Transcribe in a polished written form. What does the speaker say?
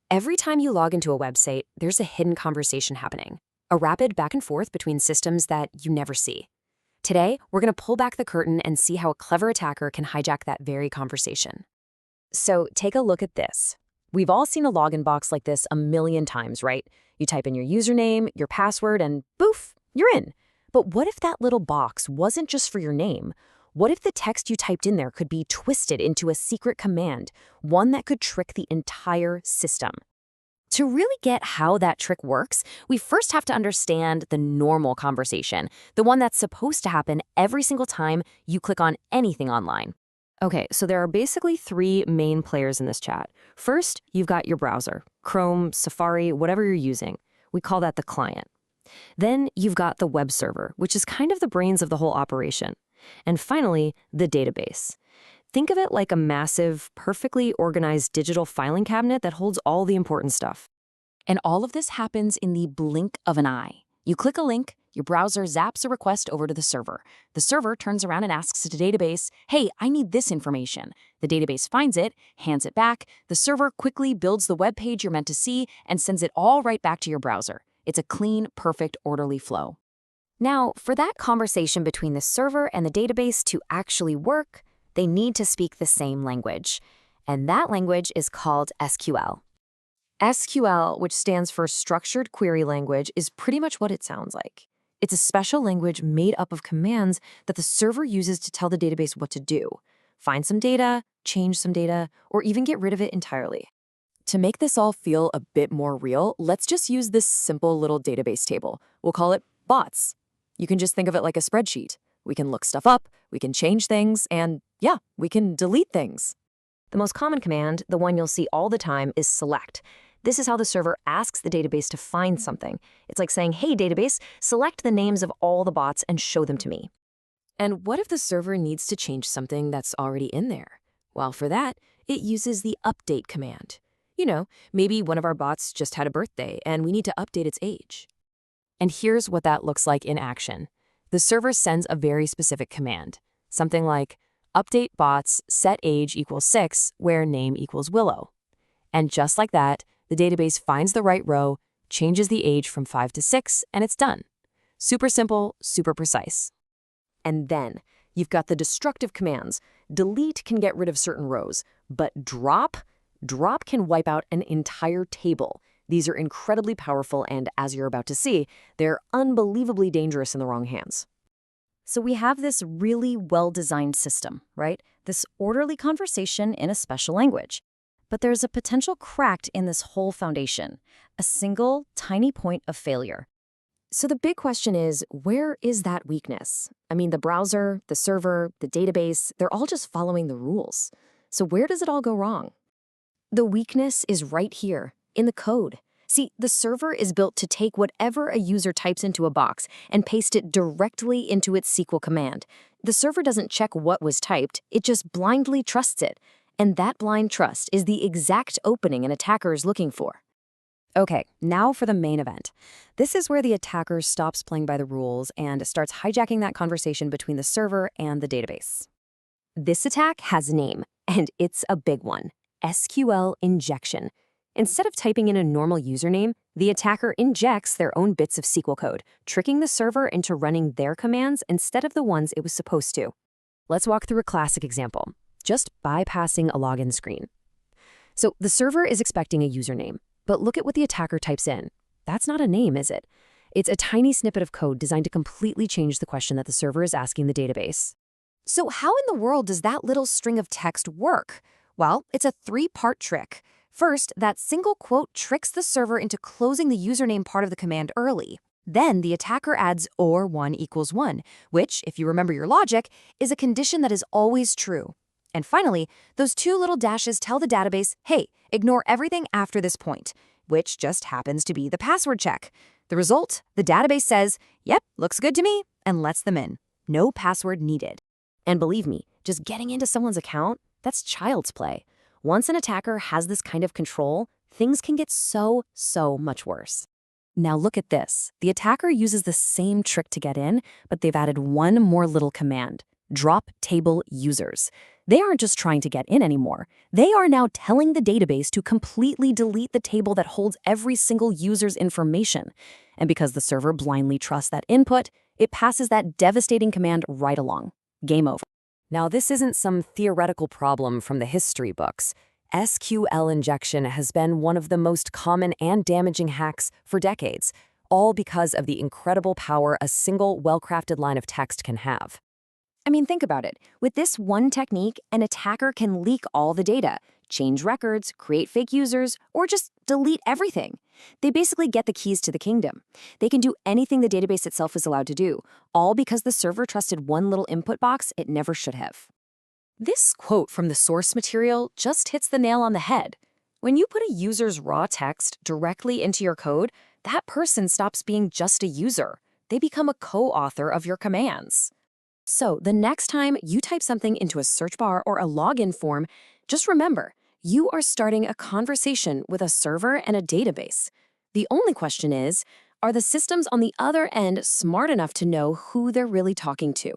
Every time you log into a website, there's a hidden conversation happening, a rapid back and forth between systems that you never see. Today, we're going to pull back the curtain and see how a clever attacker can hijack that very conversation. So take a look at this. We've all seen a login box like this a million times, right? You type in your username, your password, and boof, you're in. But what if that little box wasn't just for your name? What if the text you typed in there could be twisted into a secret command, one that could trick the entire system? To really get how that trick works, we first have to understand the normal conversation, the one that's supposed to happen every single time you click on anything online. Okay, so there are basically three main players in this chat. First, you've got your browser, Chrome, Safari, whatever you're using. We call that the client. Then you've got the web server, which is kind of the brains of the whole operation. And finally, the database. Think of it like a massive, perfectly organized digital filing cabinet that holds all the important stuff. And all of this happens in the blink of an eye. You click a link, your browser zaps a request over to the server. The server turns around and asks the database, hey, I need this information. The database finds it, hands it back. The server quickly builds the web page you're meant to see and sends it all right back to your browser. It's a clean, perfect, orderly flow. Now, for that conversation between the server and the database to actually work, they need to speak the same language. And that language is called SQL. SQL, which stands for Structured Query Language, is pretty much what it sounds like. It's a special language made up of commands that the server uses to tell the database what to do. Find some data, change some data, or even get rid of it entirely. To make this all feel a bit more real, let's just use this simple little database table. We'll call it bots. You can just think of it like a spreadsheet. We can look stuff up, we can change things, and yeah, we can delete things. The most common command, the one you'll see all the time, is select. This is how the server asks the database to find something. It's like saying, hey, database, select the names of all the bots and show them to me. And what if the server needs to change something that's already in there? Well, for that, it uses the update command. Maybe one of our bots just had a birthday and we need to update its age. And here's what that looks like in action. The server sends a very specific command, something like update bots set age equals 6 where name equals Willow. And just like that, the database finds the right row, changes the age from 5 to 6, and it's done. Super simple, super precise. And then you've got the destructive commands. Delete can get rid of certain rows, but drop can wipe out an entire table. These are incredibly powerful, and as you're about to see, they're unbelievably dangerous in the wrong hands. So we have this really well-designed system, right? This orderly conversation in a special language. But there's a potential crack in this whole foundation, a single, tiny point of failure. So the big question is, where is that weakness? The browser, the server, the database, they're all just following the rules. So where does it all go wrong? The weakness is right here, in the code. See, the server is built to take whatever a user types into a box and paste it directly into its SQL command. The server doesn't check what was typed, it just blindly trusts it. And that blind trust is the exact opening an attacker is looking for. Okay, now for the main event. This is where the attacker stops playing by the rules and starts hijacking that conversation between the server and the database. This attack has a name, and it's a big one. SQL Injection. Instead of typing in a normal username, the attacker injects their own bits of SQL code, tricking the server into running their commands instead of the ones it was supposed to. Let's walk through a classic example. Just bypassing a login screen. So the server is expecting a username, but look at what the attacker types in. That's not a name, is it? It's a tiny snippet of code designed to completely change the question that the server is asking the database. So how in the world does that little string of text work? Well, it's a three-part trick. First, that single quote tricks the server into closing the username part of the command early. Then the attacker adds or 1 equals 1, which, if you remember your logic, is a condition that is always true. And finally, those two little dashes tell the database, hey, ignore everything after this point, which just happens to be the password check. The result, the database says, yep, looks good to me, and lets them in. No password needed. And believe me, just getting into someone's account, that's child's play. Once an attacker has this kind of control, things can get so much worse. Now look at this. The attacker uses the same trick to get in, but they've added one more little command. Drop table users. They aren't just trying to get in anymore. They are now telling the database to completely delete the table that holds every single user's information. And because the server blindly trusts that input, it passes that devastating command right along. Game over. Now, this isn't some theoretical problem from the history books. SQL injection has been one of the most common and damaging hacks for decades, all because of the incredible power a single well-crafted line of text can have. I mean, think about it. With this one technique, an attacker can leak all the data, change records, create fake users, or just delete everything. They basically get the keys to the kingdom. They can do anything the database itself is allowed to do, all because the server trusted one little input box it never should have. This quote from the source material just hits the nail on the head. When you put a user's raw text directly into your code, that person stops being just a user. They become a co-author of your commands. So the next time you type something into a search bar or a login form, just remember, you are starting a conversation with a server and a database. The only question is, are the systems on the other end smart enough to know who they're really talking to?